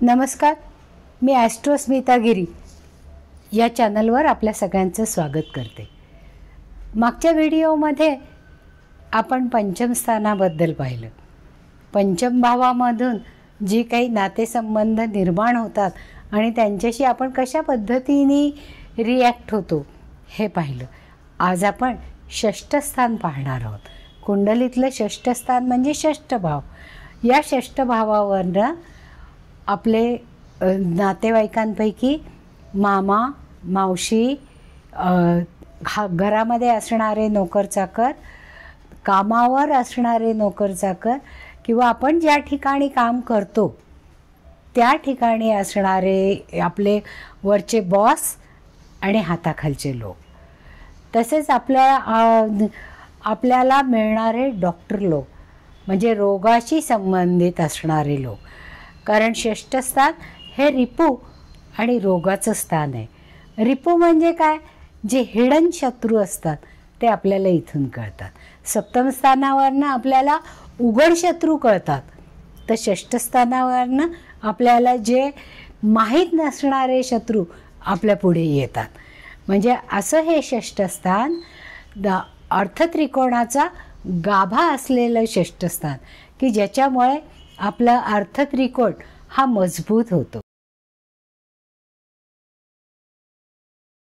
नमस्कार, मी ॲस्ट्रोस्मिता गिरी या चॅनलवर आपल्या सगळ्यांचं स्वागत करते। मागच्या व्हिडिओमध्ये आपण पंचम स्थानाबद्दल पाहिलं। पंचम भावामधून जी काही नातेसंबंध निर्माण होतात आणि त्यांच्याशी आपण कशा पद्धतीने रिॲक्ट होतो हे पाहिलं। आज आपण षष्ठ स्थान पाहणार आहोत। कुंडलीतलं षष्ठ स्थान म्हणजे षष्ठ भाव। या षष्ठ भावावरनं आपले नातेवाईकांपैकी मामा, मावशी, घरामध्ये असणारे नोकरचाकर, कामावर असणारे नोकरचाकर किंवा आपण ज्या ठिकाणी काम करतो त्या ठिकाणी असणारे आपले वरचे बॉस आणि हाताखालचे लोक, तसेच आपल्याला मिळणारे डॉक्टर लोक म्हणजे रोगाशी संबंधित असणारे लोक। कारण षष्ठ स्थान हे रिपू आणि रोगाचं स्थान आहे। रिपू म्हणजे काय, जे हिडन शत्रू असतात ते आपल्याला इथून कळतात। सप्तम स्थानावरनं आपल्याला उघड शत्रू कळतात, तर षष्ठ स्थानावरनं आपल्याला जे माहीत नसणारे शत्रू आपल्या पुढे येतात। म्हणजे असं हे षष्ठ स्थान अर्थत्रिकोणाचा गाभा असलेलं षष्ठ स्थान की ज्याच्यामुळे आपला अर्थत्रिकोण हा मजबूत होतो।